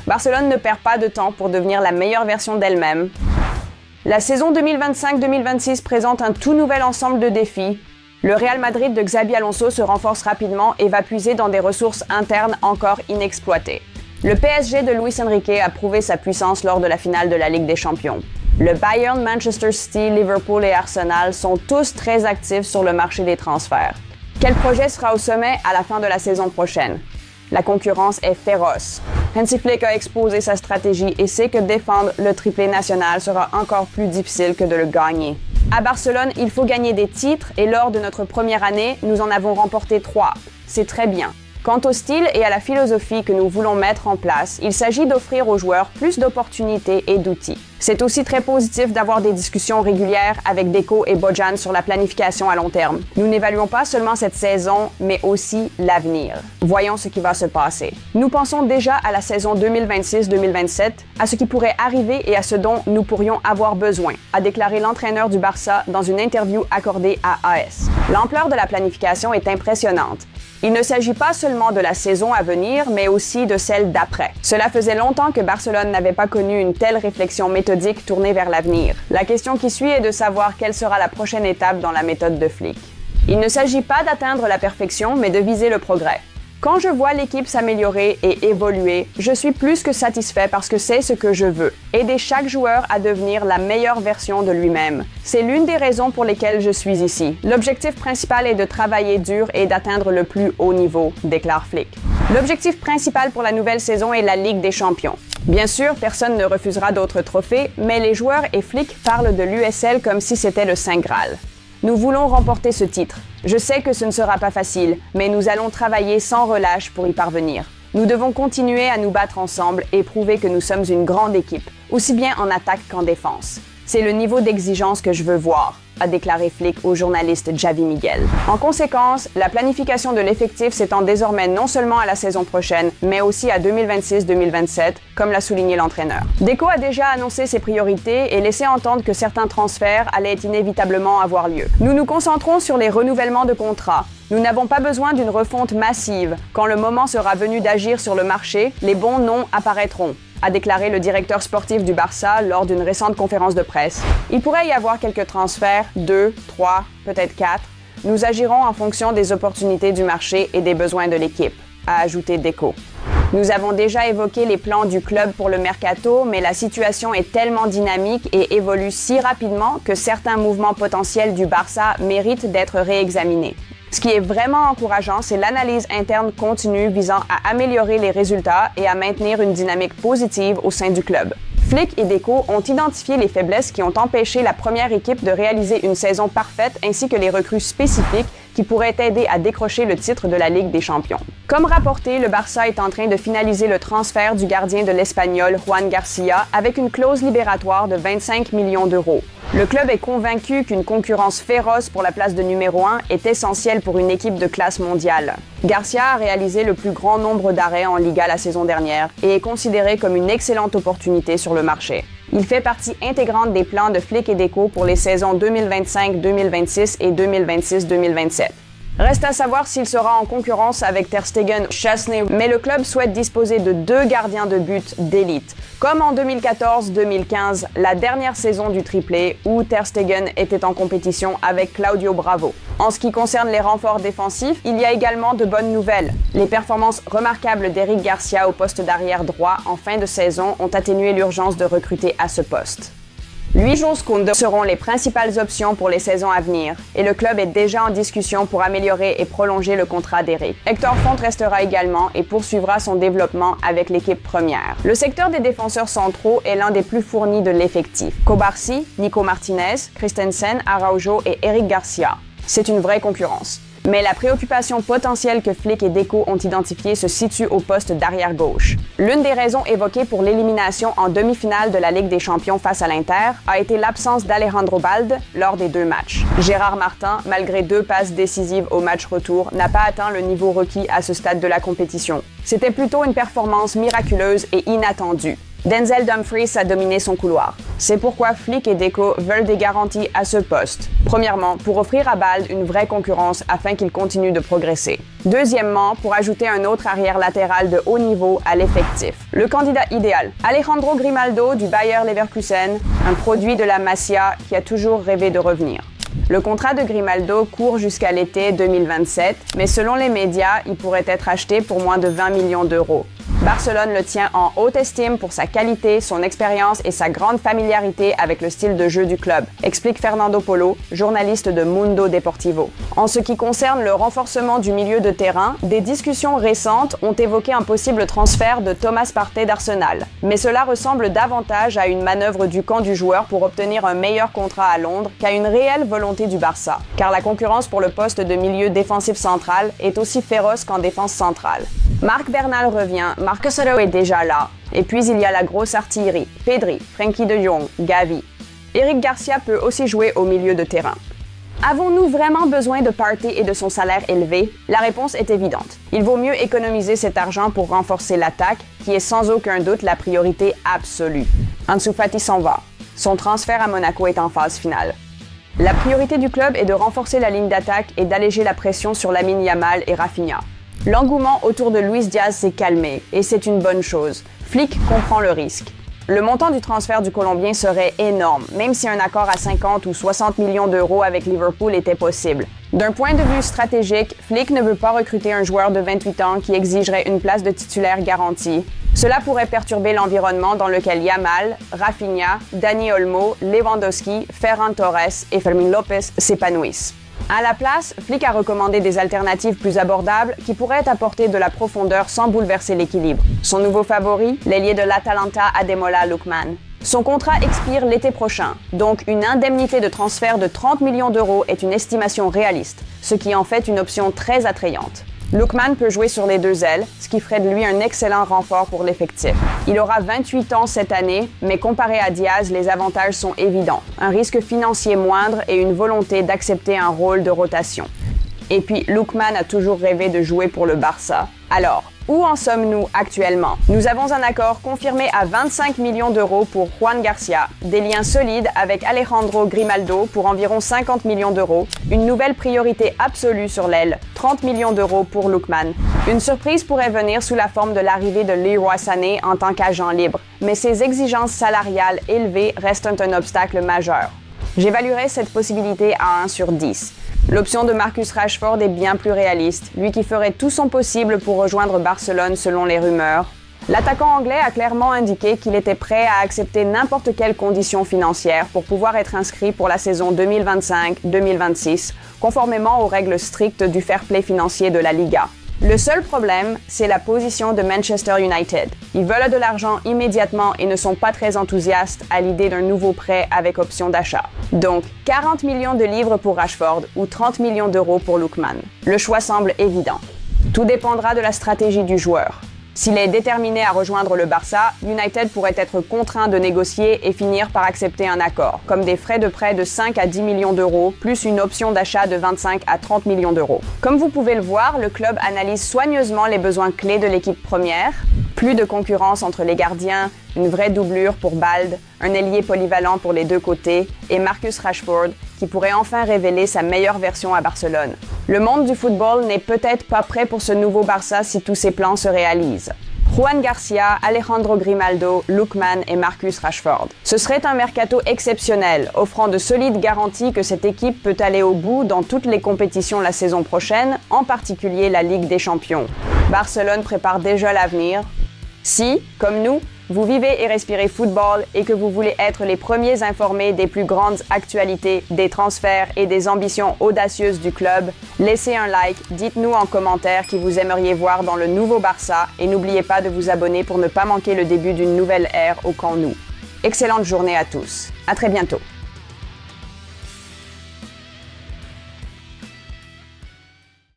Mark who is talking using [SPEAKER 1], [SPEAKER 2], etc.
[SPEAKER 1] Barcelone ne perd pas de temps pour devenir la meilleure version d'elle-même. La saison 2025-2026 présente un tout nouvel ensemble de défis. Le Real Madrid de Xabi Alonso se renforce rapidement et va puiser dans des ressources internes encore inexploitées. Le PSG de Luis Enrique a prouvé sa puissance lors de la finale de la Ligue des Champions. Le Bayern, Manchester City, Liverpool et Arsenal sont tous très actifs sur le marché des transferts. Quel projet sera au sommet à la fin de la saison prochaine? La concurrence est féroce. Hansi Flick a exposé sa stratégie et sait que défendre le triplé national sera encore plus difficile que de le gagner. À Barcelone, il faut gagner des titres et lors de notre première année, nous en avons remporté 3. C'est très bien. Quant au style et à la philosophie que nous voulons mettre en place, il s'agit d'offrir aux joueurs plus d'opportunités et d'outils. C'est aussi très positif d'avoir des discussions régulières avec Deco et Bojan sur la planification à long terme. Nous n'évaluons pas seulement cette saison, mais aussi l'avenir. Voyons ce qui va se passer. Nous pensons déjà à la saison 2026-2027, à ce qui pourrait arriver et à ce dont nous pourrions avoir besoin, a déclaré l'entraîneur du Barça dans une interview accordée à AS. L'ampleur de la planification est impressionnante. Il ne s'agit pas seulement de la saison à venir, mais aussi de celle d'après. Cela faisait longtemps que Barcelone n'avait pas connu une telle réflexion méthodique tournée vers l'avenir. La question qui suit est de savoir quelle sera la prochaine étape dans la méthode de Flick. Il ne s'agit pas d'atteindre la perfection, mais de viser le progrès. Quand je vois l'équipe s'améliorer et évoluer, je suis plus que satisfait parce que c'est ce que je veux. Aider chaque joueur à devenir la meilleure version de lui-même. C'est l'une des raisons pour lesquelles je suis ici. L'objectif principal est de travailler dur et d'atteindre le plus haut niveau, déclare Flick. L'objectif principal pour la nouvelle saison est la Ligue des Champions. Bien sûr, personne ne refusera d'autres trophées, mais les joueurs et Flick parlent de l'USL comme si c'était le Saint Graal. Nous voulons remporter ce titre. Je sais que ce ne sera pas facile, mais nous allons travailler sans relâche pour y parvenir. Nous devons continuer à nous battre ensemble et prouver que nous sommes une grande équipe, aussi bien en attaque qu'en défense. C'est le niveau d'exigence que je veux voir, a déclaré Flick au journaliste Xavi Miguel. En conséquence, la planification de l'effectif s'étend désormais non seulement à la saison prochaine, mais aussi à 2026-2027, comme l'a souligné l'entraîneur. Deco a déjà annoncé ses priorités et laissé entendre que certains transferts allaient inévitablement avoir lieu. Nous nous concentrons sur les renouvellements de contrats. Nous n'avons pas besoin d'une refonte massive. Quand le moment sera venu d'agir sur le marché, les bons noms apparaîtront, a déclaré le directeur sportif du Barça lors d'une récente conférence de presse. Il pourrait y avoir quelques transferts, 2, 3, peut-être 4. Nous agirons en fonction des opportunités du marché et des besoins de l'équipe, a ajouté Deco. Nous avons déjà évoqué les plans du club pour le mercato, mais la situation est tellement dynamique et évolue si rapidement que certains mouvements potentiels du Barça méritent d'être réexaminés. Ce qui est vraiment encourageant, c'est l'analyse interne continue visant à améliorer les résultats et à maintenir une dynamique positive au sein du club. Flick et Deco ont identifié les faiblesses qui ont empêché la première équipe de réaliser une saison parfaite ainsi que les recrues spécifiques qui pourraient aider à décrocher le titre de la Ligue des Champions. Comme rapporté, le Barça est en train de finaliser le transfert du gardien de l'Espagnol Juan Garcia avec une clause libératoire de 25 millions d'euros. Le club est convaincu qu'une concurrence féroce pour la place de numéro 1 est essentielle pour une équipe de classe mondiale. Garcia a réalisé le plus grand nombre d'arrêts en Liga la saison dernière et est considéré comme une excellente opportunité sur le marché. Il fait partie intégrante des plans de Flick et Deco pour les saisons 2025-2026 et 2026-2027. Reste à savoir s'il sera en concurrence avec Ter Stegen ou Szczęsny, mais le club souhaite disposer de 2 gardiens de but d'élite. Comme en 2014-2015, la dernière saison du triplé, où Ter Stegen était en compétition avec Claudio Bravo. En ce qui concerne les renforts défensifs, il y a également de bonnes nouvelles. Les performances remarquables d'Eric Garcia au poste d'arrière droit en fin de saison ont atténué l'urgence de recruter à ce poste. Luis Koundé seront les principales options pour les saisons à venir et le club est déjà en discussion pour améliorer et prolonger le contrat d'Eric. Hector Font restera également et poursuivra son développement avec l'équipe première. Le secteur des défenseurs centraux est l'un des plus fournis de l'effectif. Kobarsi, Nico Martinez, Christensen, Araujo et Eric Garcia. C'est une vraie concurrence. Mais la préoccupation potentielle que Flick et Deco ont identifiée se situe au poste d'arrière-gauche. L'une des raisons évoquées pour l'élimination en demi-finale de la Ligue des Champions face à l'Inter a été l'absence d'Alejandro Balde lors des 2 matchs. Gérard Martin, malgré 2 passes décisives au match retour, n'a pas atteint le niveau requis à ce stade de la compétition. C'était plutôt une performance miraculeuse et inattendue. Denzel Dumfries a dominé son couloir. C'est pourquoi Flick et Deco veulent des garanties à ce poste. Premièrement, pour offrir à Bald une vraie concurrence afin qu'il continue de progresser. Deuxièmement, pour ajouter un autre arrière latéral de haut niveau à l'effectif. Le candidat idéal, Alejandro Grimaldo du Bayer Leverkusen, un produit de la Masia qui a toujours rêvé de revenir. Le contrat de Grimaldo court jusqu'à l'été 2027, mais selon les médias, il pourrait être acheté pour moins de 20 millions d'euros. Barcelone le tient en haute estime pour sa qualité, son expérience et sa grande familiarité avec le style de jeu du club, explique Fernando Polo, journaliste de Mundo Deportivo. En ce qui concerne le renforcement du milieu de terrain, des discussions récentes ont évoqué un possible transfert de Thomas Partey d'Arsenal. Mais cela ressemble davantage à une manœuvre du camp du joueur pour obtenir un meilleur contrat à Londres qu'à une réelle volonté du Barça, car la concurrence pour le poste de milieu défensif central est aussi féroce qu'en défense centrale. Marc Bernal revient, Marcos Alonso est déjà là, et puis il y a la grosse artillerie, Pedri, Frenkie de Jong, Gavi. Eric Garcia peut aussi jouer au milieu de terrain. Avons-nous vraiment besoin de Partey et de son salaire élevé? La réponse est évidente. Il vaut mieux économiser cet argent pour renforcer l'attaque, qui est sans aucun doute la priorité absolue. Ansu Fati s'en va. Son transfert à Monaco est en phase finale. La priorité du club est de renforcer la ligne d'attaque et d'alléger la pression sur Lamine Yamal et Rafinha. L'engouement autour de Luis Diaz s'est calmé, et c'est une bonne chose. Flick comprend le risque. Le montant du transfert du Colombien serait énorme, même si un accord à 50 ou 60 millions d'euros avec Liverpool était possible. D'un point de vue stratégique, Flick ne veut pas recruter un joueur de 28 ans qui exigerait une place de titulaire garantie. Cela pourrait perturber l'environnement dans lequel Yamal, Rafinha, Dani Olmo, Lewandowski, Ferran Torres et Fermín López s'épanouissent. À la place, Flick a recommandé des alternatives plus abordables qui pourraient apporter de la profondeur sans bouleverser l'équilibre. Son nouveau favori, l'ailier de l'Atalanta Ademola Lookman. Son contrat expire l'été prochain, donc une indemnité de transfert de 30 millions d'euros est une estimation réaliste, ce qui en fait une option très attrayante. Lookman peut jouer sur les deux ailes, ce qui ferait de lui un excellent renfort pour l'effectif. Il aura 28 ans cette année, mais comparé à Diaz, les avantages sont évidents. Un risque financier moindre et une volonté d'accepter un rôle de rotation. Et puis, Lookman a toujours rêvé de jouer pour le Barça. Alors, où en sommes-nous actuellement? Nous avons un accord confirmé à 25 millions d'euros pour Juan Garcia, des liens solides avec Alejandro Grimaldo pour environ 50 millions d'euros, une nouvelle priorité absolue sur l'aile, 30 millions d'euros pour Lookman. Une surprise pourrait venir sous la forme de l'arrivée de Leroy Sané en tant qu'agent libre, mais ses exigences salariales élevées restent un obstacle majeur. J'évaluerai cette possibilité à 1 sur 10. L'option de Marcus Rashford est bien plus réaliste, lui qui ferait tout son possible pour rejoindre Barcelone selon les rumeurs. L'attaquant anglais a clairement indiqué qu'il était prêt à accepter n'importe quelle condition financière pour pouvoir être inscrit pour la saison 2025-2026, conformément aux règles strictes du fair play financier de la Liga. Le seul problème, c'est la position de Manchester United. Ils veulent de l'argent immédiatement et ne sont pas très enthousiastes à l'idée d'un nouveau prêt avec option d'achat. Donc, 40 millions de livres pour Rashford ou 30 millions d'euros pour Lookman. Le choix semble évident. Tout dépendra de la stratégie du joueur. S'il est déterminé à rejoindre le Barça, United pourrait être contraint de négocier et finir par accepter un accord, comme des frais de prêt de 5 à 10 millions d'euros, plus une option d'achat de 25 à 30 millions d'euros. Comme vous pouvez le voir, le club analyse soigneusement les besoins clés de l'équipe première. Plus de concurrence entre les gardiens, une vraie doublure pour Bald, un ailier polyvalent pour les deux côtés et Marcus Rashford qui pourrait enfin révéler sa meilleure version à Barcelone. Le monde du football n'est peut-être pas prêt pour ce nouveau Barça si tous ses plans se réalisent. Juan Garcia, Alejandro Grimaldo, Lookman et Marcus Rashford. Ce serait un mercato exceptionnel, offrant de solides garanties que cette équipe peut aller au bout dans toutes les compétitions la saison prochaine, en particulier la Ligue des Champions. Barcelone prépare déjà l'avenir. Si, comme nous, vous vivez et respirez football et que vous voulez être les premiers informés des plus grandes actualités, des transferts et des ambitions audacieuses du club, laissez un like, dites-nous en commentaire qui vous aimeriez voir dans le nouveau Barça et n'oubliez pas de vous abonner pour ne pas manquer le début d'une nouvelle ère au Camp Nou. Excellente journée à tous. À très bientôt.